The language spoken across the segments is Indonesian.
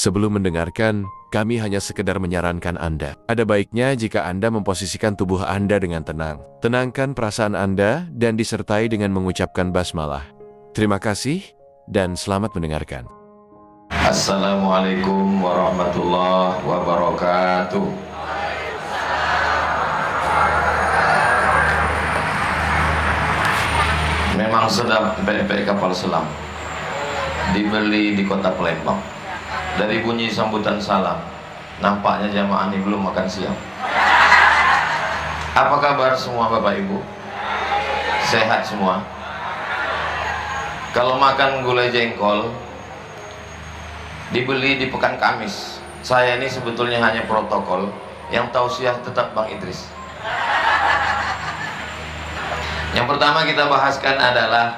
Sebelum mendengarkan, kami hanya sekedar menyarankan Anda. Ada baiknya jika Anda memposisikan tubuh Anda dengan tenang. Tenangkan perasaan Anda dan disertai dengan mengucapkan basmalah. Terima kasih dan selamat mendengarkan. Assalamualaikum warahmatullahi wabarakatuh. Memang sedap pempek kapal selam, dibeli di kota Palembang. Dari bunyi sambutan salam, nampaknya jamaah ini belum makan siang. Apa kabar semua Bapak Ibu? Sehat semua? Kalau makan gulai jengkol dibeli di Pekan Kamis. Saya ini sebetulnya hanya protokol, yang tausiah tetap Bang Idris. Yang pertama kita bahaskan adalah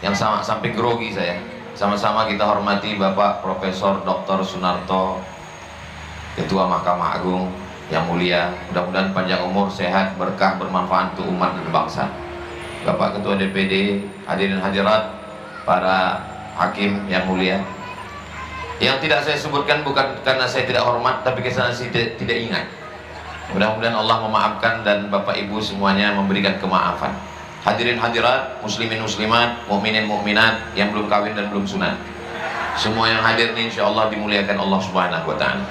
yang sampai grogi saya. Sama-sama kita hormati Bapak Profesor Dr. Sunarto, Ketua Mahkamah Agung yang mulia. Mudah-mudahan panjang umur, sehat, berkah, bermanfaat untuk umat dan bangsa. Bapak Ketua DPD, hadirin hadirat, para hakim yang mulia. Yang tidak saya sebutkan bukan karena saya tidak hormat, tapi karena saya tidak ingat. Mudah-mudahan Allah memaafkan dan Bapak Ibu semuanya memberikan kemaafan. Hadirin hadirat, muslimin muslimat, mukminin mukminat yang belum kawin dan belum sunat. Semua yang hadir ini insyaallah dimuliakan Allah Subhanahu wa taala.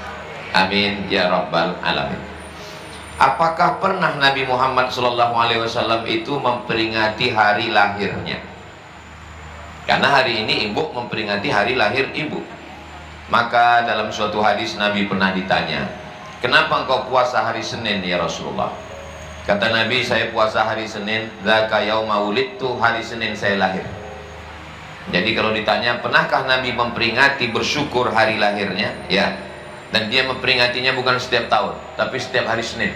Amin ya rabbal alamin. Apakah pernah Nabi Muhammad SAW itu memperingati hari lahirnya? Karena hari ini ibu memperingati hari lahir ibu. Maka dalam suatu hadis Nabi pernah ditanya, "Kenapa engkau puasa hari Senin ya Rasulullah?" Kata Nabi, "Saya puasa hari Senin, dzaka yauma wulidtu, hari Senin saya lahir." Jadi kalau ditanya, pernahkah Nabi memperingati bersyukur hari lahirnya? Ya. Dan dia memperingatinya bukan setiap tahun, tapi setiap hari Senin.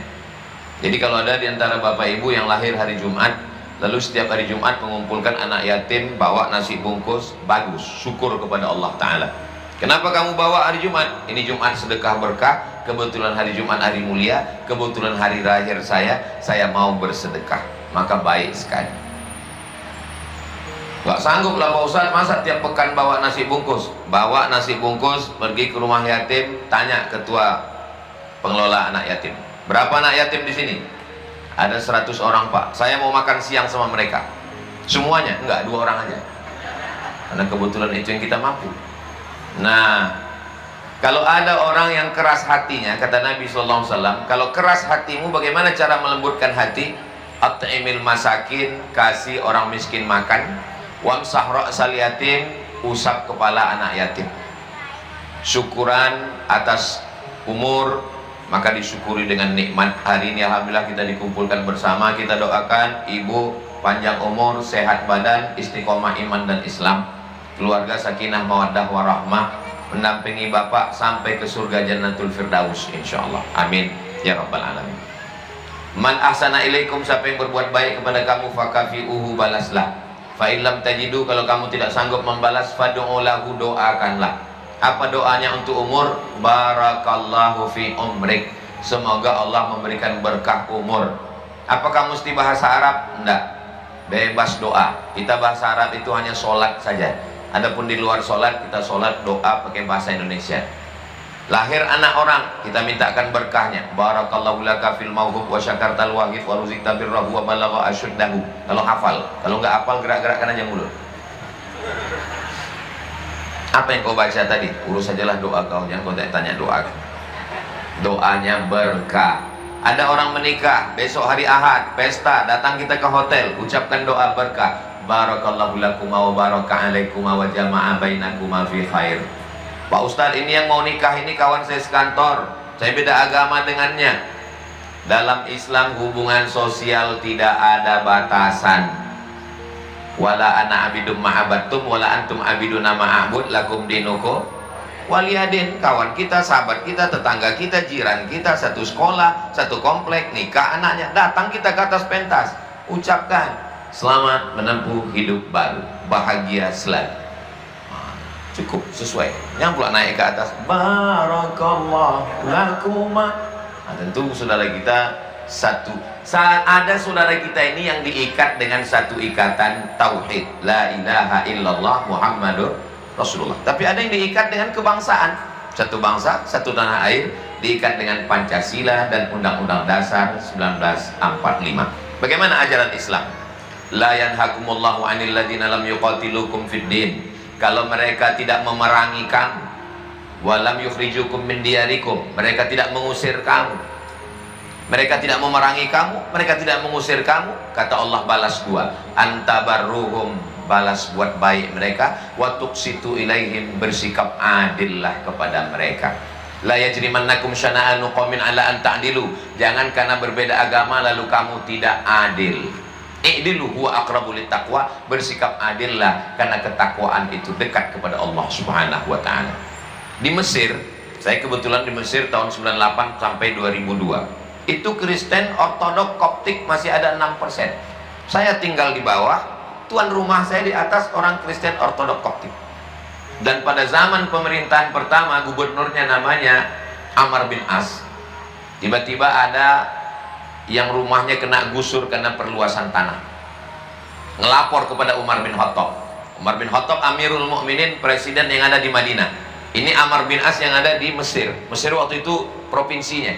Jadi kalau ada di antara Bapak Ibu yang lahir hari Jumat, lalu setiap hari Jumat mengumpulkan anak yatim, bawa nasi bungkus, bagus, syukur kepada Allah Ta'ala. Kenapa kamu bawa hari Jumat? Ini Jumat sedekah berkah, kebetulan hari Jumat hari mulia, kebetulan hari lahir saya mau bersedekah. Maka baik sekali. Gak sanggup lah Pak Ustaz, masa tiap pekan bawa nasi bungkus? Bawa nasi bungkus, pergi ke rumah yatim, tanya ketua pengelola anak yatim. Berapa anak yatim di sini? Ada 100 orang Pak, saya mau makan siang sama mereka. Semuanya? Enggak, 2 orang aja. Karena kebetulan itu yang kita mampu. Nah, kalau ada orang yang keras hatinya, kata Nabi SAW, kalau keras hatimu, bagaimana cara melembutkan hati? At'imil masakin, kasih orang miskin makan. Wamsah ra'sal yatim, usap kepala anak yatim. Syukuran atas umur, maka disyukuri dengan nikmat. Hari ini alhamdulillah kita dikumpulkan bersama. Kita doakan ibu panjang umur, sehat badan, istiqomah iman dan Islam, keluarga sakinah mawaddah warahmah, mendampingi bapak sampai ke surga Jannatul Firdaus insyaallah. Amin ya rabbal alamin. Man ahsana ilaikum, siapa yang berbuat baik kepada kamu, fakafi'uhu, balaslah. Fa illam tajidu, kalau kamu tidak sanggup membalas, fad'u lahu, doakanlah. Apa doanya untuk umur? Barakallahu fi umrik, semoga Allah memberikan berkah umur. Apakah mesti bahasa Arab? Enggak, bebas doa. Kita bahasa Arab itu hanya sholat saja. Adapun di luar sholat, kita sholat doa pakai bahasa Indonesia. Lahir anak orang, kita mintakan berkahnya. Barakallahu laka fil mauhub wa syakartal wahid wa ruzikta birrahu wa balagha asyuddahu. Kalau hafal, kalau nggak hafal gerak-gerakkan aja mulut. Apa yang kau baca tadi? Urus sajalah doa kau, jangan kau tanya doa. Doanya berkah. Ada orang menikah, besok hari Ahad, pesta, datang kita ke hotel, ucapkan doa berkah. Barakallahu lakuma wa baraka alaikuma wa jama'a bainakuma fi khair. Pak Ustadz, ini yang mau nikah ini kawan saya sekantor, saya beda agama dengannya. Dalam Islam hubungan sosial tidak ada batasan. Wala ana abidum ma'abattum wala antum abiduna ma'abud lakum dinukum waliyadin. Kawan kita, sahabat kita, tetangga kita, jiran kita, satu sekolah, satu komplek, nikah anaknya, datang kita ke atas pentas, ucapkan selamat menempuh hidup baru, bahagia selalu. Cukup, sesuai. Yang pula naik ke atas, barakallahu lakuma. Nah, tentu saudara kita satu. Saat ada saudara kita ini yang diikat dengan satu ikatan tauhid, la ilaha illallah Muhammadur Rasulullah. Tapi ada yang diikat dengan kebangsaan. satu bangsa, satu tanah air, diikat dengan Pancasila dan Undang-Undang Dasar 1945. Bagaimana ajaran Islam? La yanhakumullahu 'anil ladzina lam yuqatilukum fid din. Kalau mereka tidak memerangi kamu, walam yukhrijukum min diyarikum, mereka tidak mengusir kamu, mereka tidak memerangi kamu, mereka tidak mengusir kamu, kata Allah balas dua, antabarruhum, balas buat baik mereka, wa tuqsitu ilaihim, bersikap adillah kepada mereka. La yajrimannakum syana'anu qaumin ala an ta'dilu, jangan karena berbeda agama lalu kamu tidak adil. I'dilu huwa aqrabu littaqwa, bersikap adillah karena ketakwaan itu dekat kepada Allah Subhanahu wa taala. Di Mesir, saya kebetulan di Mesir tahun 98 sampai 2002. Itu Kristen Ortodok Koptik masih ada 6%. Saya tinggal di bawah, tuan rumah saya di atas orang Kristen Ortodok Koptik. Dan pada zaman pemerintahan pertama, gubernurnya namanya Amr bin As. Tiba-tiba ada yang rumahnya kena gusur karena perluasan tanah. Ngelapor kepada Umar bin Khattab. Umar bin Khattab Amirul Mukminin, presiden yang ada di Madinah. Ini Amr bin As yang ada di Mesir. Mesir waktu itu provinsinya.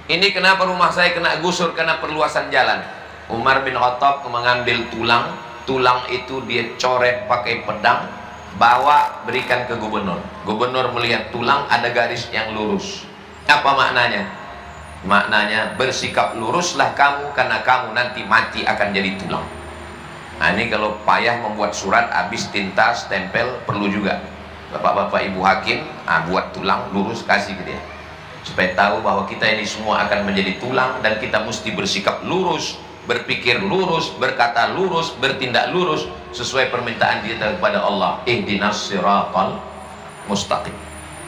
Ini kenapa rumah saya kena gusur karena perluasan jalan. Umar bin Khattab mengambil tulang. Tulang itu dia coret pakai pedang, bawa berikan ke gubernur. Gubernur melihat tulang ada garis yang lurus. Apa maknanya? Maknanya bersikap luruslah kamu karena kamu nanti mati akan jadi tulang. Nah ini kalau payah membuat surat habis tinta stempel perlu juga. Bapak-bapak ibu hakim, buat tulang lurus kasih ke dia. Supaya tahu bahwa kita ini semua akan menjadi tulang dan kita mesti bersikap lurus, berpikir lurus, berkata lurus, bertindak lurus sesuai permintaan kita kepada Allah. Ihdinas siratal mustaqim.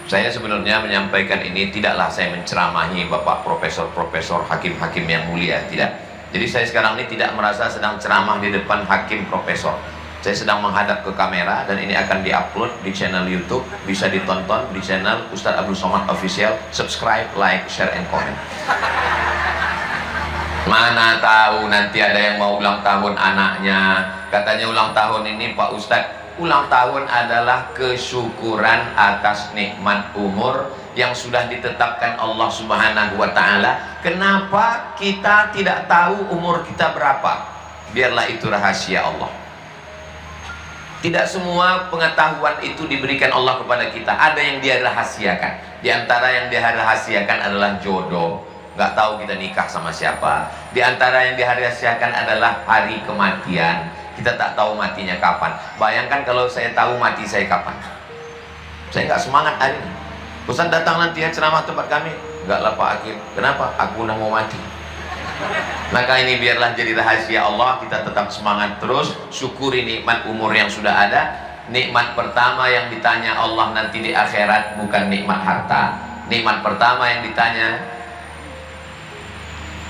Saya sebenarnya menyampaikan ini tidaklah saya menceramahi bapak profesor-profesor, hakim-hakim yang mulia, tidak. Jadi saya sekarang ini tidak merasa sedang ceramah di depan hakim profesor. Saya sedang menghadap ke kamera dan ini akan diupload di channel YouTube, bisa ditonton di channel Ustadz Abdul Somad Official. Subscribe, like, share, and comment. Mana tahu nanti ada yang mau ulang tahun anaknya, katanya ulang tahun ini Pak Ustadz. Ulang tahun adalah kesyukuran atas nikmat umur yang sudah ditetapkan Allah Subhanahu wa taala. Kenapa kita tidak tahu umur kita berapa? Biarlah itu rahasia Allah. Tidak semua pengetahuan itu diberikan Allah kepada kita. Ada yang dia rahasiakan. Di antara yang dia rahasiakan adalah jodoh. Nggak tahu kita nikah sama siapa. Di antara yang dirahasiakan adalah hari kematian. Kita tak tahu matinya kapan. Bayangkan kalau saya tahu mati saya kapan. Saya nggak semangat hari ini. Ustaz datang nanti ya ceramah tempat kami. Enggak lah Pak Hakim. Kenapa? Aku udah mau mati. Maka ini biarlah jadi rahasia Allah. Kita tetap semangat terus. Syukuri nikmat umur yang sudah ada. Nikmat pertama yang ditanya Allah nanti di akhirat bukan nikmat harta. Nikmat pertama yang ditanya,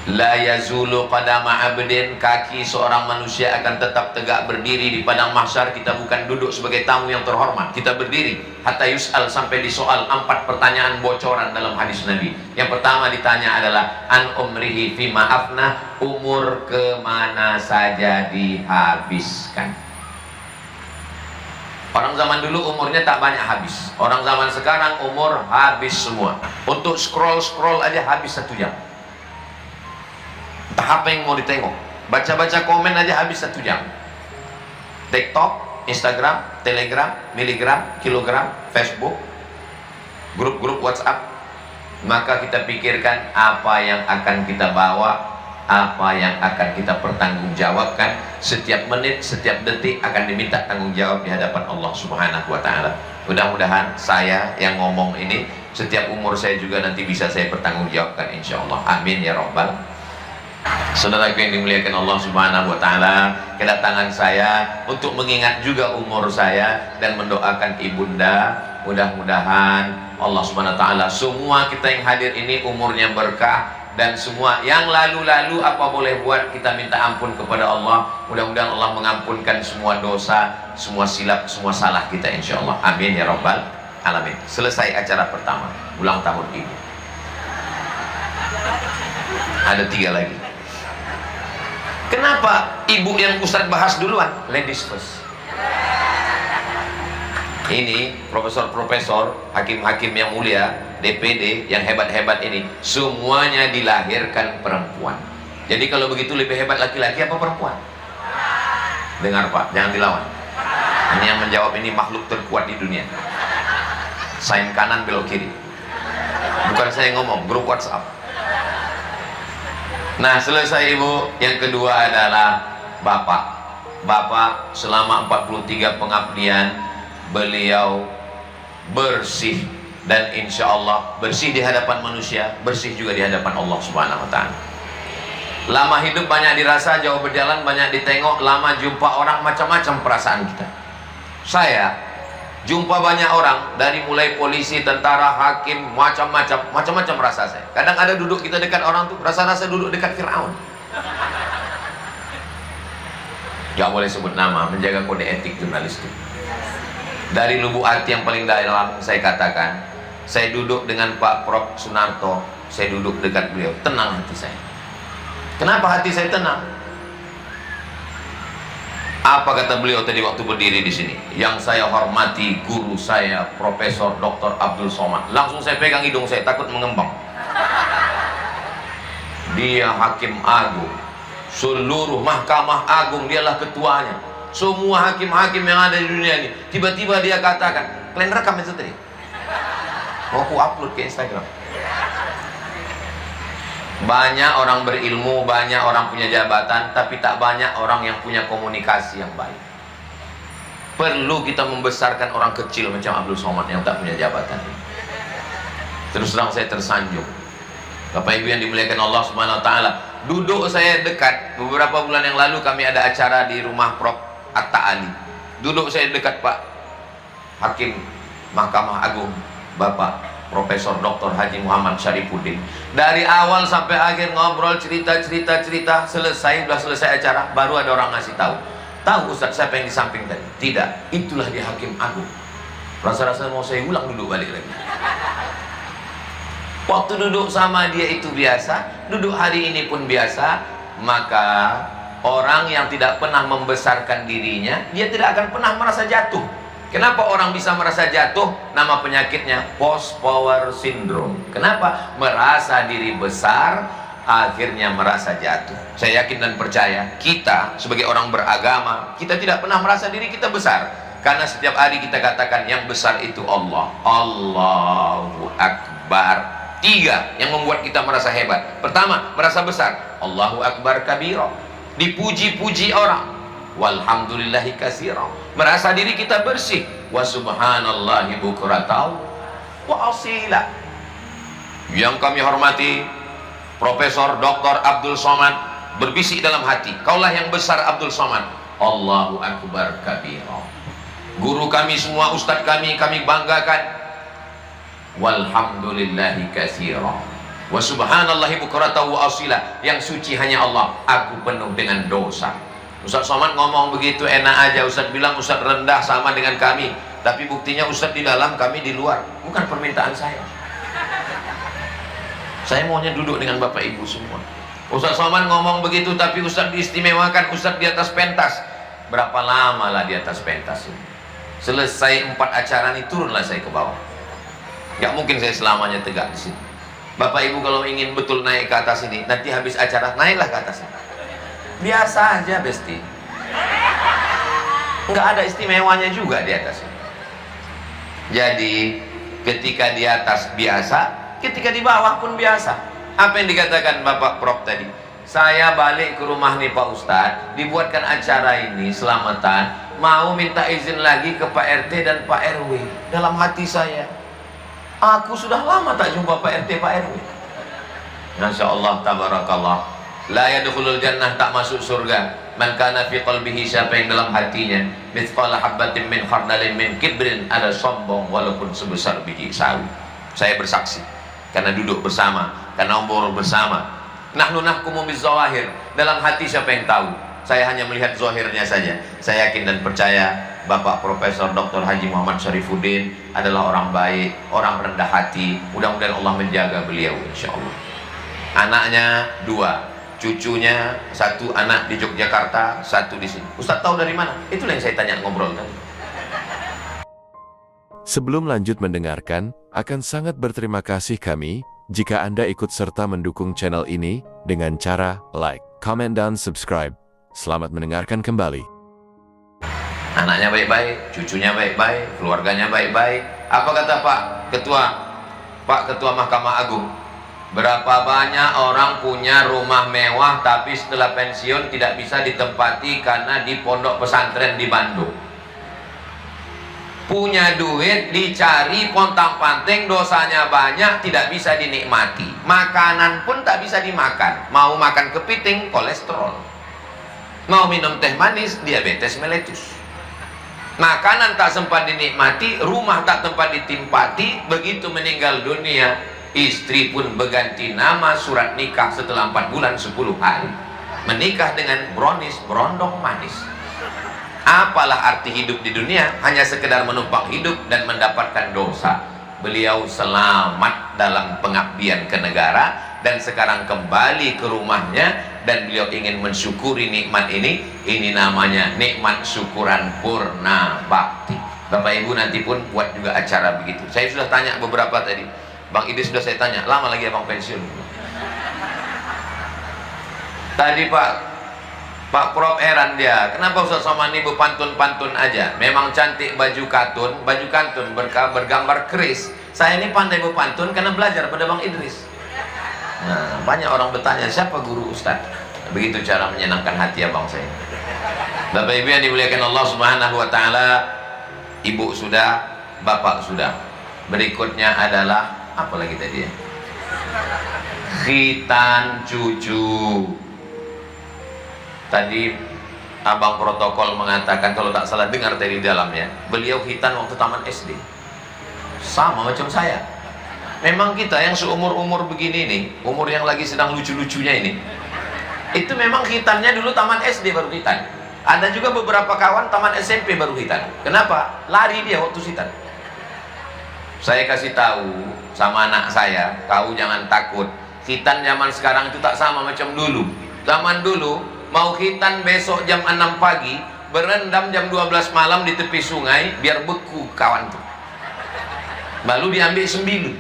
la yazulu qadama abdin, kaki seorang manusia akan tetap tegak berdiri di padang mahsyar. Kita bukan duduk sebagai tamu yang terhormat, kita berdiri hatta yus'al, sampai disoal 4 pertanyaan bocoran dalam hadis Nabi. Yang pertama ditanya adalah an umrihi fima afna, umur kemana saja dihabiskan. Orang zaman dulu umurnya tak banyak habis. Orang zaman sekarang umur habis semua. Untuk scroll aja habis 1 jam. Entah apa yang mau ditengok, baca-baca komen aja habis 1 jam. TikTok, Instagram, Telegram, miligram, kilogram, Facebook, grup-grup WhatsApp. Maka kita pikirkan apa yang akan kita bawa, apa yang akan kita pertanggungjawabkan. Setiap menit, setiap detik akan diminta tanggung jawab di hadapan Allah Subhanahu wa taala. Mudah-mudahan saya yang ngomong ini, setiap umur saya juga nanti bisa saya pertanggungjawabkan insyaallah. Amin ya rabbal. Saudaraku yang dimuliakan Allah Subhanahu wa taala, kedatangan saya untuk mengingat juga umur saya dan mendoakan ibunda. Mudah-mudahan Allah Subhanahu wa taala semua kita yang hadir ini umurnya berkah, dan semua yang lalu-lalu apa boleh buat kita minta ampun kepada Allah. Mudah-mudahan Allah mengampunkan semua dosa, semua silap, semua salah kita insyaallah. Amin ya rabbal alamin. Selesai acara pertama, ulang tahun ibu. Ada 3 lagi. Kenapa ibu yang Ustaz bahas duluan? Ladies first. Ini profesor-profesor, hakim-hakim yang mulia, DPD yang hebat-hebat ini, semuanya dilahirkan perempuan. Jadi kalau begitu lebih hebat laki-laki apa perempuan? Dengar Pak, jangan dilawan. Ini yang menjawab ini makhluk terkuat di dunia. Sign kanan belok kiri. Bukan saya ngomong, grup WhatsApp. Nah, selesai Ibu. Yang kedua adalah Bapak. Bapak selama 43 pengabdian, beliau bersih, dan insya Allah bersih di hadapan manusia, bersih juga di hadapan Allah Subhanahu wa Ta'ala. Lama hidup banyak dirasa, jauh berjalan banyak ditengok, lama jumpa orang macam-macam perasaan kita. Saya jumpa banyak orang, dari mulai polisi, tentara, hakim, macam-macam rasa saya. Kadang ada duduk kita dekat orang tuh, rasa-rasa duduk dekat Fir'aun. Gak boleh sebut nama, menjaga kode etik jurnalistik. Dari lubuk hati yang paling dalam saya katakan, saya duduk dengan Pak Prof Sunarto, saya duduk dekat beliau, tenang hati saya. Kenapa hati saya tenang? Apa kata beliau tadi waktu berdiri di sini? Yang saya hormati guru saya, Profesor Dr. Abdul Somad. Langsung saya pegang hidung saya, takut mengembang. Dia hakim agung, seluruh mahkamah agung dialah ketuanya. Semua hakim-hakim yang ada di dunia ini, tiba-tiba dia katakan, kalian rekam itu tadi? Mau aku upload ke Instagram. Banyak orang berilmu, banyak orang punya jabatan, tapi tak banyak orang yang punya komunikasi yang baik. Perlu kita membesarkan orang kecil macam Abdul Somad yang tak punya jabatan. Terus terang saya tersanjung. Bapak Ibu yang dimuliakan Allah Subhanahu wa Ta'ala, duduk saya dekat. Beberapa bulan yang lalu kami ada acara di rumah Prof Atta Ali. Duduk saya dekat Pak Hakim Mahkamah Agung, Bapak Profesor Dr. Haji Muhammad Syarifuddin. Dari awal sampai akhir ngobrol, cerita, selesai, sudah selesai acara, baru ada orang ngasih tahu. Tahu Ustaz siapa yang di samping tadi? Tidak, itulah dia Hakim Agung. Rasa-rasa mau saya ulang duduk balik lagi. Waktu duduk sama dia itu biasa, duduk hari ini pun biasa. Maka orang yang tidak pernah membesarkan dirinya, dia tidak akan pernah merasa jatuh. Kenapa orang bisa merasa jatuh? Nama penyakitnya post power syndrome. Kenapa? Merasa diri besar, akhirnya merasa jatuh. Saya yakin dan percaya, kita sebagai orang beragama, kita tidak pernah merasa diri kita besar. Karena setiap hari kita katakan yang besar itu Allah. Allahu Akbar. 3 yang membuat kita merasa hebat. Pertama, merasa besar. Allahu Akbar kabira. Dipuji-puji orang. Walhamdulillahi katsira. Merasa diri kita bersih. Wa subhanallahi bukratan wa asila. Yang kami hormati Profesor Dr. Abdul Somad berbisik dalam hati, kaulah yang besar Abdul Somad. Allahu Akbar kabira. Guru kami semua, ustadz kami banggakan. Walhamdulillahi katsira. Wa subhanallahi bukratan wa asila. Yang suci hanya Allah, aku penuh dengan dosa. Ustaz Somad ngomong begitu enak aja. Ustaz bilang Ustaz rendah sama dengan kami, tapi buktinya Ustaz di dalam, kami di luar. Bukan permintaan saya. Saya maunya duduk dengan Bapak Ibu semua. Ustaz Somad ngomong begitu, tapi Ustaz diistimewakan, Ustaz di atas pentas. Berapa lama lah di atas pentas ini? Selesai 4 acara ini turunlah saya ke bawah. Gak mungkin saya selamanya tegak di sini. Bapak Ibu kalau ingin betul naik ke atas ini, nanti habis acara naiklah ke atas ini. Biasa aja besti, nggak ada istimewanya juga di atas ini. Jadi ketika di atas biasa, ketika di bawah pun biasa. Apa yang dikatakan Bapak Prof tadi? Saya balik ke rumah nih Pak Ustadz, dibuatkan acara ini selamatan, mau minta izin lagi ke Pak RT dan Pak RW. Dalam hati saya, aku sudah lama tak jumpa Pak RT Pak RW. Masya Allah, tabarakallah. La yadkhulul jannah, tak masuk surga, man kana fi qalbihi, siapa yang dalam hatinya mithqala habatin min khardalin min kibrin, ada sombong walaupun sebesar biji sawi. Saya bersaksi karena duduk bersama, karena ngobrol bersama. Nahnu nahkumu bizawahir, dalam hati siapa yang tahu? Saya hanya melihat zahirnya saja. Saya yakin dan percaya Bapak Profesor Dr. Haji Muhammad Syarifuddin adalah orang baik, orang rendah hati. Mudah-mudahan Allah menjaga beliau insyaallah. Anaknya 2, cucunya 1 anak di Yogyakarta, 1 di sini. Ustaz tahu dari mana? Itulah yang saya tanya ngobrol tadi. Sebelum lanjut mendengarkan, akan sangat berterima kasih kami jika Anda ikut serta mendukung channel ini dengan cara like, comment, dan subscribe. Selamat mendengarkan kembali. Anaknya baik-baik, cucunya baik-baik, keluarganya baik-baik. Apa kata Pak Ketua Mahkamah Agung? Berapa banyak orang punya rumah mewah tapi setelah pensiun tidak bisa ditempati karena di pondok pesantren di Bandung. Punya duit dicari pontang-panting, dosanya banyak, tidak bisa dinikmati. Makanan pun tak bisa dimakan. Mau makan kepiting, kolesterol. Mau minum teh manis, diabetes meletus. Makanan tak sempat dinikmati, rumah tak tempat ditempati. Begitu meninggal dunia, istri pun berganti nama, surat nikah setelah 4 bulan 10 hari. Menikah dengan brownies, berondong manis. Apalah arti hidup di dunia? Hanya sekedar menumpang hidup dan mendapatkan dosa. Beliau selamat dalam pengabdian ke negara dan sekarang kembali ke rumahnya dan beliau ingin mensyukuri nikmat ini. Ini namanya nikmat syukuran purna bakti. Bapak Ibu nanti pun buat juga acara begitu. Saya sudah tanya beberapa tadi. Bang Idris sudah saya tanya, lama lagi abang pensiun? Tadi Pak Prof heran dia, kenapa Ustaz Somad ini pantun-pantun aja? Memang cantik baju kantun bergambar keris. Saya ini pandai berpantun karena belajar pada Bang Idris. Nah, banyak orang bertanya, siapa guru Ustaz? Begitu cara menyenangkan hati abang saya. Bapak Ibu yang dimuliakan Allah Subhanahu wa taala, Ibu sudah, Bapak sudah. Berikutnya adalah apa lagi tadi ya? Khitan cucu. Tadi abang protokol mengatakan, kalau tak salah dengar dari dalamnya, beliau khitan waktu taman SD. Sama macam saya. Memang kita yang seumur-umur begini nih, umur yang lagi sedang lucu-lucunya ini, itu memang khitannya dulu taman SD baru khitan. Ada juga beberapa kawan taman SMP baru khitan. Kenapa? Lari dia waktu khitan. Saya kasih tahu sama anak saya, kau jangan takut. Khitan zaman sekarang itu tak sama macam dulu. Zaman dulu mau khitan besok jam 6 pagi, berendam jam 12 malam di tepi sungai biar beku kawan tuh. Lalu diambil sembilu.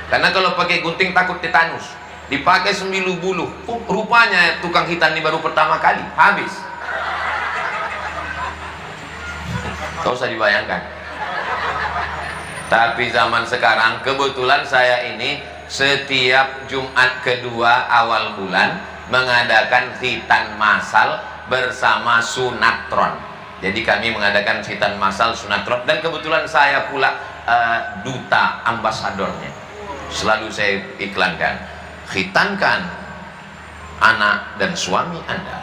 Karena kalau pakai gunting takut tetanus. Dipakai sembilu bulu. Rupanya tukang khitan ini baru pertama kali, habis. Kau usah dibayangkan. Tapi zaman sekarang kebetulan saya ini setiap Jumat kedua awal bulan mengadakan khitan massal bersama sunatron. Jadi kami mengadakan khitan massal sunatron dan kebetulan saya pula duta ambasadornya. Selalu saya iklankan, khitankan anak dan suami Anda,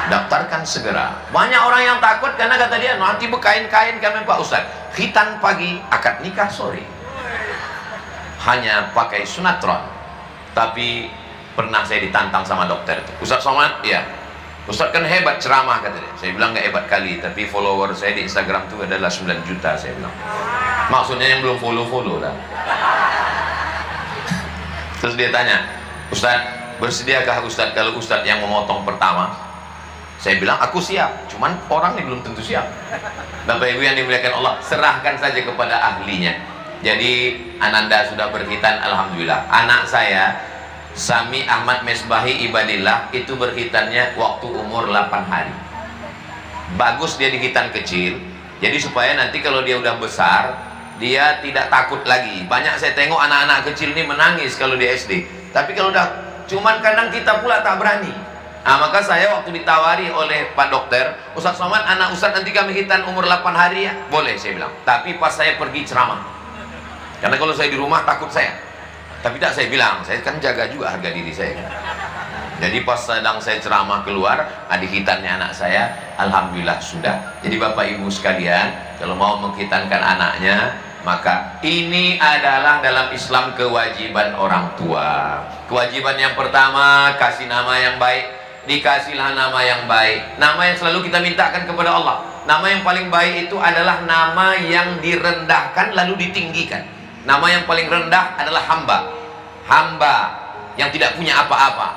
daftarkan segera. Banyak orang yang takut karena kata dia, nanti berkain-kain kami Pak Ustaz, khitan pagi, akad nikah sore, hanya pakai sunatron. Tapi pernah saya ditantang sama dokter itu, Ustaz Somad, ya Ustaz kan hebat ceramah kata dia. Saya bilang nggak hebat kali, tapi follower saya di Instagram itu adalah 9 juta. Saya bilang, maksudnya yang belum follow lah. Terus dia tanya, Ustaz, bersediakah Ustaz kalau Ustaz yang memotong pertama? Saya bilang, aku siap, cuman orang ini belum tentu siap. Bapak Ibu yang dimuliakan Allah, serahkan saja kepada ahlinya. Jadi Ananda sudah berkhitan, alhamdulillah. Anak saya Sami Ahmad Mesbahi Ibadillah itu berkhitannya waktu umur 8 hari. Bagus dia dikhitan kecil, jadi supaya nanti kalau dia udah besar dia tidak takut lagi. Banyak saya tengok anak-anak kecil ini menangis kalau di SD, tapi kalau udah, cuman kadang kita pula tak berani. Nah, maka saya waktu ditawari oleh Pak Dokter, Ustaz Somad, anak Ustaz nanti kami khitan umur 8 hari ya? Boleh, saya bilang. Tapi pas saya pergi ceramah, karena kalau saya di rumah takut saya. Tapi tak, saya bilang, saya kan jaga juga harga diri saya. Jadi pas sedang saya ceramah keluar, adik khitannya anak saya, alhamdulillah sudah. Jadi Bapak Ibu sekalian, kalau mau mengkhitankan anaknya, maka ini adalah dalam Islam kewajiban orang tua. Kewajiban yang pertama, kasih nama yang baik. Dikasihlah nama yang baik, nama yang selalu kita mintakan kepada Allah. Nama yang paling baik itu adalah nama yang direndahkan lalu ditinggikan. Nama yang paling rendah adalah hamba. Hamba yang tidak punya apa-apa,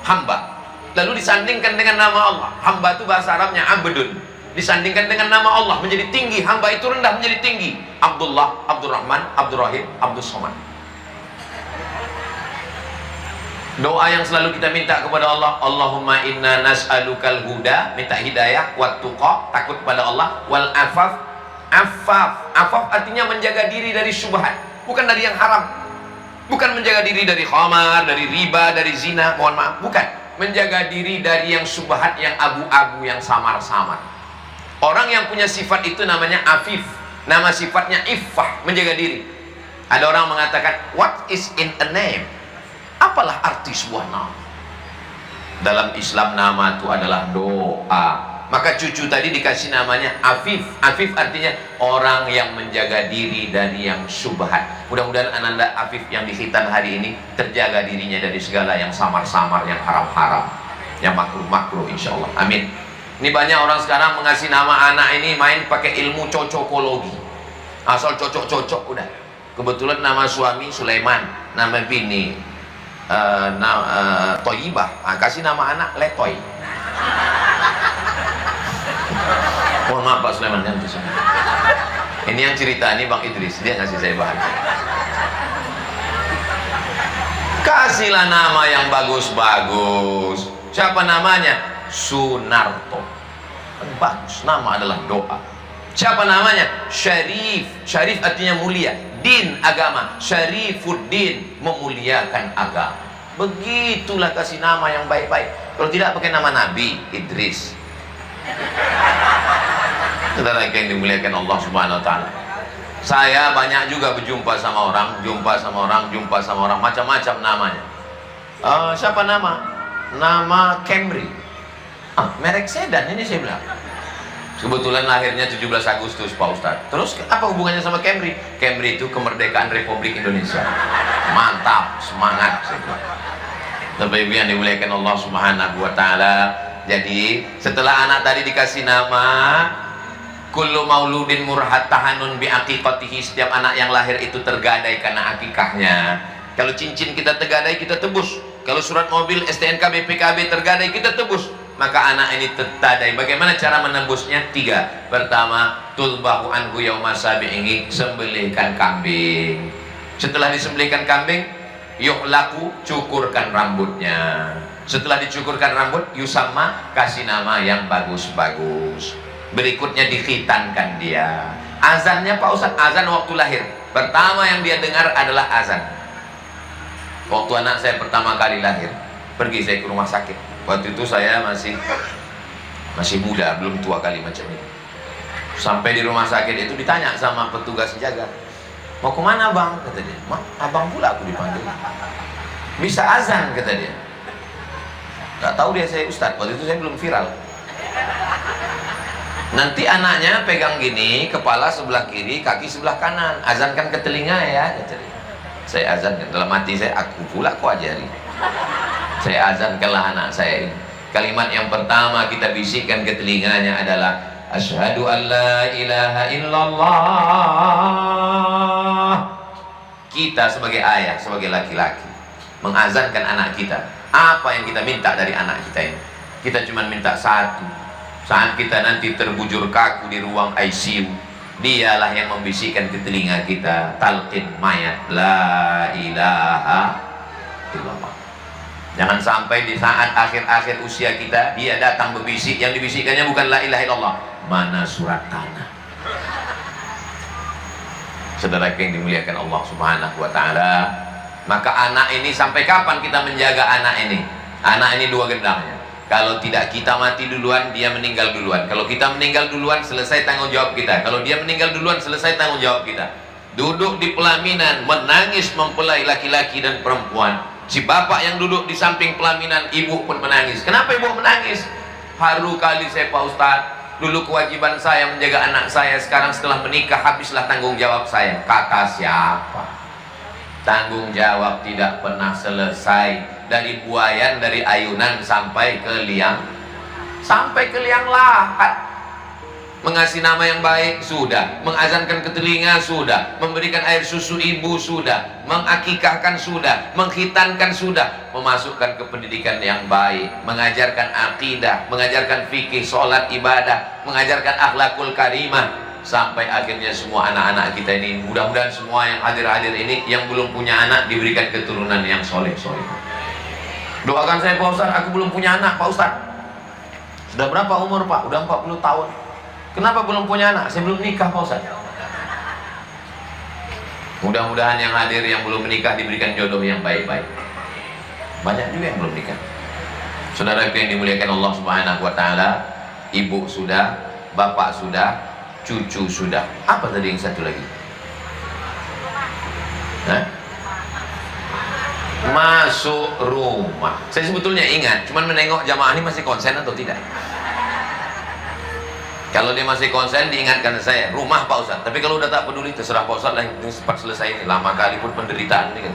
hamba. Lalu disandingkan dengan nama Allah. Hamba itu bahasa Arabnya abdun. disandingkan dengan nama Allah menjadi tinggi, hamba itu rendah menjadi tinggi. Abdullah, Abdurrahman, Abdurrahim, Abdus Somad. Doa yang selalu kita minta kepada Allah, Allahumma inna nas'alukal huda, minta hidayah, wat tuqa, takut kepada Allah, wal afaf. Afaf artinya menjaga diri dari syubhat, bukan dari yang haram. Bukan menjaga diri dari khamar, dari riba, dari zina, mohon maaf, bukan. Menjaga diri dari yang syubhat, yang abu-abu, yang samar-samar. Orang yang punya sifat itu namanya afif. Nama sifatnya iffah, menjaga diri. Ada orang mengatakan, what is in a name? Apalah arti sebuah nama? Dalam Islam nama itu adalah doa. Maka cucu tadi dikasih namanya Afif. Afif artinya orang yang menjaga diri dari yang syubhat. Mudah-mudahan ananda Afif yang di khitan hari ini terjaga dirinya dari segala yang samar-samar, yang haram-haram, yang makruh-makruh, insya Allah. Amin. Ini banyak orang sekarang mengasih nama anak ini main pakai ilmu cocokologi. Asal cocok-cocok udah. Kebetulan nama suami Sulaiman, nama bini Toyibah, kasih nama anak Letoy. Mohon maaf Pak Sulaiman, ini yang cerita ini Bang Idris, dia ngasih saya bahan. Kasihlah nama yang bagus-bagus. Siapa namanya? Sunarto. Bagus, nama adalah doa. Siapa namanya? Syarif. Syarif artinya mulia. Din, agama. Syarifuddin, memuliakan agama. Begitulah kasih nama yang baik-baik. Kalau tidak pakai nama Nabi Idris. Saudara yang dimuliakan Allah Subhanahu wa taala. Saya banyak juga berjumpa sama orang, macam-macam namanya. Siapa nama? Nama Camry. Merek sedan ini saya bilang. Kebetulan lahirnya 17 Agustus Pak Ustadz. Terus apa hubungannya sama Camry? Camry itu kemerdekaan Republik Indonesia. Mantap, semangat saya bilang. Bapak Ibu yang dimuliakan Allah Subhanahu wa taala. Jadi setelah anak tadi dikasih nama, kullu mauludin murhat tahanun bi aqiqatihi, setiap anak yang lahir itu tergadai karena akikahnya. Kalau cincin kita tergadai, kita tebus. Kalau surat mobil STNK BPKB tergadai, kita tebus. Maka anak ini tergadai. Bagaimana cara menembusnya? 3. Pertama, tulbahu anhu yauma sabi'i, sembelihkan kambing. Setelah disembelihkan kambing, yuhlaku, cukurkan rambutnya. Setelah dicukurkan rambut, yusamma, kasih nama yang bagus-bagus. Berikutnya dikhitankan dia. Azannya Pak Ustadz, azan waktu lahir. Pertama yang dia dengar adalah azan. Waktu anak saya pertama kali lahir, pergi saya ke rumah sakit. Waktu itu saya masih muda, belum tua kali macam ini. Sampai di rumah sakit itu ditanya sama petugas jaga, mau kemana bang? Kata dia. Abang pula aku dipanggil. Bisa azan kata dia. Gak tahu dia saya ustadz. Waktu itu saya belum viral. Nanti anaknya pegang gini, kepala sebelah kiri, kaki sebelah kanan. Azankan ke telinga ya, kata dia. Saya azankan, dalam hati saya, aku pula kau ajari. Saya azankanlah anak saya ini. Kalimat yang pertama kita bisikkan ke telinganya adalah asyhadu an la ilaha illallah. Kita sebagai ayah, sebagai laki-laki, mengazankan anak kita. Apa yang kita minta dari anak kita ini? Kita cuma minta satu. Saat kita nanti terbujur kaku di ruang ICU, dialah yang membisikkan ke telinga kita talqin mayat, la ilaha illallah. Jangan sampai di saat akhir-akhir usia kita, dia datang berbisik, yang dibisikkannya bukan la ilaha illallah, mana surat tanah. Saudara yang dimuliakan Allah Subhanahu wa taala, maka anak ini sampai kapan kita menjaga anak ini? Anak ini 2 gendangnya. Kalau tidak kita mati duluan, dia meninggal duluan. Kalau kita meninggal duluan, selesai tanggung jawab kita. Kalau dia meninggal duluan, selesai tanggung jawab kita. Duduk di pelaminan, menangis mempelai laki-laki dan perempuan. Si bapak yang duduk di samping pelaminan, ibu pun menangis. Kenapa ibu menangis? Haru kali saya Pak Ustadz. Dulu kewajiban saya menjaga anak saya, sekarang setelah menikah habislah tanggung jawab saya. Kata siapa? Tanggung jawab tidak pernah selesai. Dari buayan, dari ayunan sampai ke liang lahat. Mengasih nama yang baik sudah, mengazankan ke telinga sudah, memberikan air susu ibu sudah, mengakikahkan sudah, mengkhitankan sudah, memasukkan ke pendidikan yang baik, mengajarkan akidah, mengajarkan fikih, sholat, ibadah, mengajarkan akhlakul karimah, sampai akhirnya semua anak-anak kita ini, mudah-mudahan semua yang hadir-hadir ini yang belum punya anak diberikan keturunan yang soleh-soleh. Doakan saya Pak Ustaz, aku belum punya anak Pak Ustaz. Sudah berapa umur Pak? Udah 40 tahun. Kenapa belum punya anak? Saya belum nikah Pak Ustaz. Mudah-mudahan yang hadir yang belum menikah diberikan jodoh yang baik-baik. Banyak juga yang belum nikah. Saudara yang dimuliakan Allah Subhanahu wa taala, ibu sudah, bapak sudah, cucu sudah. Apa tadi yang satu lagi? Hah? Masuk rumah. Saya sebetulnya ingat, cuman menengok jamaah ini masih konsen atau tidak. Kalau dia masih konsen, diingatkan saya, rumah Pak Ustaz. Tapi kalau udah tak peduli, terserah Pak Ustaz lah, ini cepat selesai ini. Lama kali pun penderitaan ini kan.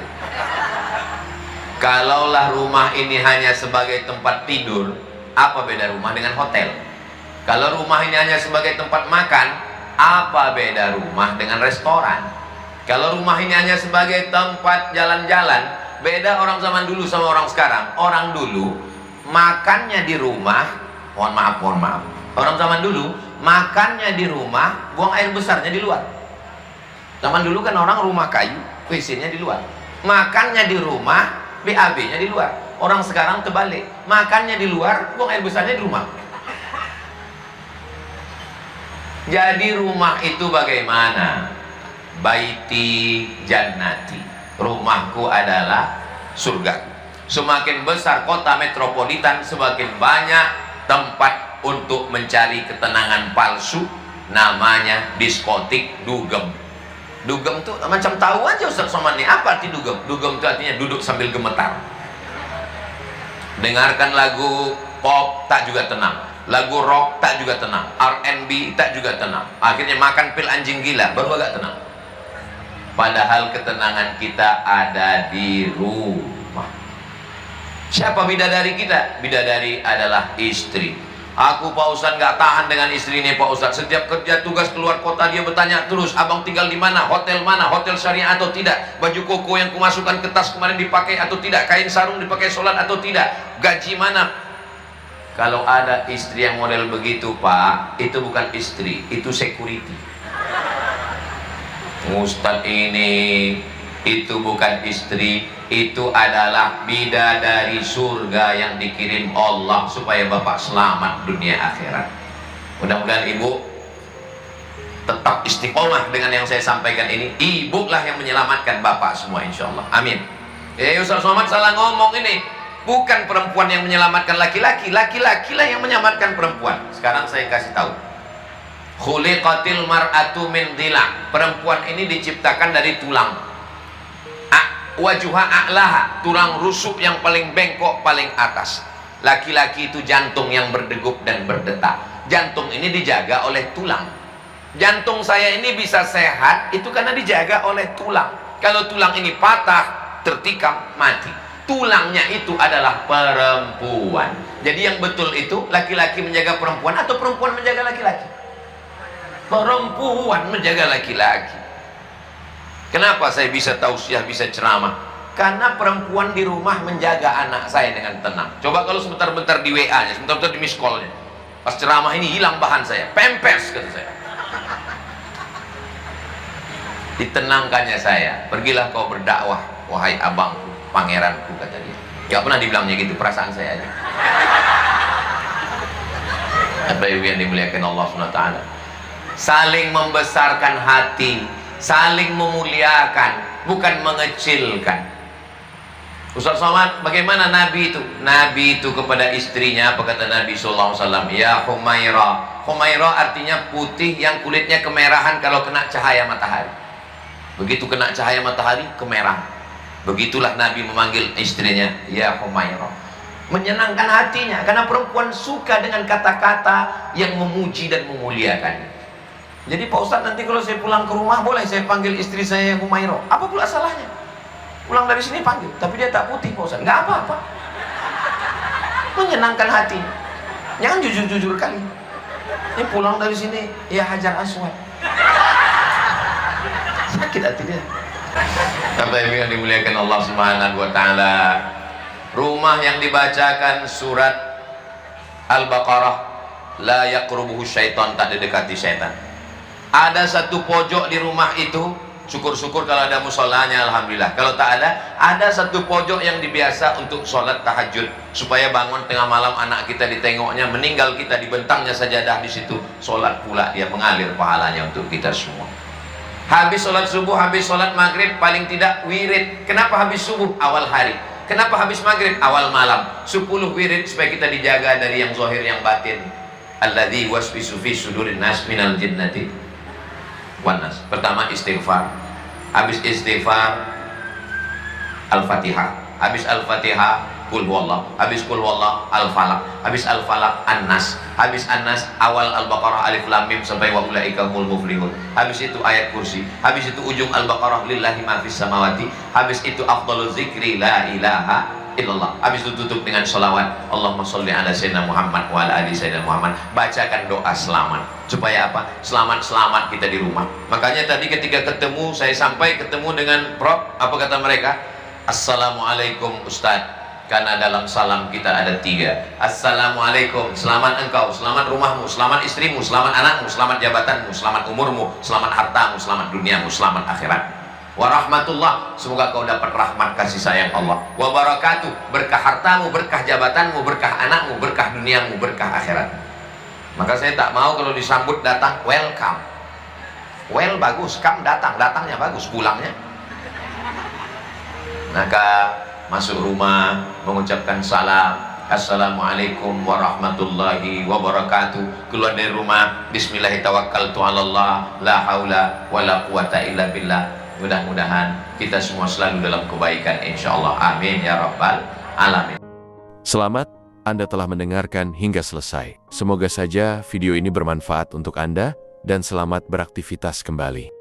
Kalaulah rumah ini hanya sebagai tempat tidur, apa beda rumah dengan hotel? Kalau rumah ini hanya sebagai tempat makan, apa beda rumah dengan restoran? Kalau rumah ini hanya sebagai tempat jalan-jalan, beda orang zaman dulu sama orang sekarang. Orang dulu makannya di rumah, mohon maaf. Orang zaman dulu makannya di rumah, buang air besarnya di luar. Zaman dulu kan orang rumah kayu, WC-nya di luar. Makannya di rumah, BAB-nya di luar. Orang sekarang terbalik, makannya di luar, buang air besarnya di rumah. Jadi rumah itu bagaimana? Baiti jannati. Rumahku adalah surga. Semakin besar kota metropolitan, semakin banyak tempat untuk mencari ketenangan palsu, namanya diskotik dugem. Dugem tuh macam tahu aja Ustaz Somad nih, apa arti dugem? Dugem itu artinya duduk sambil gemetar. Dengarkan lagu pop tak juga tenang, lagu rock tak juga tenang, R&B tak juga tenang. Akhirnya makan pil anjing gila baru agak tenang. Padahal ketenangan kita ada di rumah. Siapa bidadari kita? Bidadari adalah istri. Aku Pak Ustaz nggak tahan dengan istri ini Pak Ustaz. Setiap kerja tugas keluar kota dia bertanya terus, abang tinggal di mana? Hotel mana? Hotel syariah atau tidak? Baju koko yang kumasukkan ke tas kemarin dipakai atau tidak? Kain sarung dipakai sholat atau tidak? Gaji mana? Kalau ada istri yang model begitu Pak, itu bukan istri, itu security. Ustaz ini itu bukan istri, itu adalah bidadari surga yang dikirim Allah supaya Bapak selamat dunia akhirat. Mudah-mudahan ibu tetap istiqomah dengan yang saya sampaikan ini. Ibu lah yang menyelamatkan Bapak semua insya Allah. Amin. Ustaz Somad salah ngomong ini. Bukan perempuan yang menyelamatkan laki-laki, laki-laki lah yang menyelamatkan perempuan. Sekarang saya kasih tahu. Khuliqatil mar'atu min dhila'. Perempuan ini diciptakan dari tulang. Wajuha a'laha, tulang rusuk yang paling bengkok paling atas. Laki-laki itu jantung yang berdegup dan berdetak. Jantung ini dijaga oleh tulang. Jantung saya ini bisa sehat itu karena dijaga oleh tulang. Kalau tulang ini patah, tertikam, mati. Tulangnya itu adalah perempuan. Jadi yang betul itu laki-laki menjaga perempuan atau perempuan menjaga laki-laki? Perempuan menjaga laki-laki. Kenapa saya bisa tausiah, bisa ceramah? Karena perempuan di rumah menjaga anak saya dengan tenang. Coba kalau sebentar-bentar di WA-nya, sebentar-bentar di miss call-nya. Pas ceramah ini hilang bahan saya, pempes kata saya. Ditenangkannya saya, pergilah kau berdakwah, wahai abangku, pangeranku, kata dia. Gak pernah dibilangnya gitu, perasaan saya aja. Apa yang dimuliakan Allah SWT. Saling membesarkan hati, saling memuliakan, bukan mengecilkan. Ustaz Somad, bagaimana Nabi itu? Nabi itu kepada istrinya, apa kata Nabi SAW? Ya Humaira. Humaira artinya putih yang kulitnya kemerahan kalau kena cahaya matahari. Begitu kena cahaya matahari, kemerahan. Begitulah Nabi memanggil istrinya, ya Humaira. Menyenangkan hatinya, karena perempuan suka dengan kata-kata yang memuji dan memuliakan. Jadi Pak Ustadz, nanti kalau saya pulang ke rumah boleh saya panggil istri saya Humaira? Apa pula salahnya? Pulang dari sini panggil, tapi dia tak putih Pak Ustadz. Nggak apa-apa. Menyenangkan hati. Jangan jujur-jujur kali. Ini pulang dari sini, ya Hajar Aswad. Sakit hati dia. Sampai yang dimuliakan Allah Subhanahu wa taala. Rumah yang dibacakan surat Al-Baqarah, la yaqrubuhu syaitan, tak didekati syaitan. Ada satu pojok di rumah itu, syukur-syukur kalau ada musolanya, alhamdulillah. Kalau tak ada satu pojok yang dibiasa untuk sholat tahajud, supaya bangun tengah malam anak kita ditengoknya, meninggal kita dibentangnya sajadah di situ, sholat pula dia, mengalir pahalanya untuk kita semua. Habis sholat subuh, habis sholat maghrib, paling tidak wirid. Kenapa habis subuh? Awal hari. Kenapa habis maghrib? Awal malam. 10 wirid supaya kita dijaga dari yang zahir yang batin. Alladzi waswisu fi sudurin nas minal jinnati wan nas. Pertama istighfar. Habis istighfar Al-Fatihah. Habis Al-Fatihah Qul huwallah. Habis Qul huwallah Al-Falaq. Habis Al-Falaq An-Nas. Habis An-Nas awal Al-Baqarah Alif Lam Mim sampai wa ulaika humul muflihun. Habis itu ayat kursi. Habis itu ujung Al-Baqarah lillahi ma fis samawati. Habis itu afdhaluz zikri la ilaha illallah. Habis itu tutup dengan sholawat Allahumma sholli ala sayyidina Muhammad wa ala ali sayyidina Muhammad. Bacakan doa selamat. Supaya apa? Selamat-selamat kita di rumah. Makanya tadi ketika ketemu, saya sampai ketemu dengan Prof, apa kata mereka? Assalamualaikum Ustaz. Karena dalam salam kita ada 3. Assalamualaikum, selamat engkau, selamat rumahmu, selamat istrimu, selamat anakmu, selamat jabatanmu, selamat umurmu, selamat hartamu, selamat duniamu, selamat akhirat. Warahmatullah, semoga kau dapat rahmat kasih sayang Allah. Wabarakatuh, berkah hartamu, berkah jabatanmu, berkah anakmu, berkah duniamu, berkah akhirat. Maka saya tak mau kalau disambut datang welcome. Well bagus, come datang, datangnya bagus, pulangnya. Maka masuk rumah mengucapkan salam, assalamualaikum warahmatullahi wabarakatuh. Keluar dari rumah, bismillahirrahmanirrahim, la haula wala quwata illa billah. Mudah-mudahan kita semua selalu dalam kebaikan insyaallah. Amin ya rabbal alamin. Selamat, Anda telah mendengarkan hingga selesai. Semoga saja video ini bermanfaat untuk Anda dan selamat beraktivitas kembali.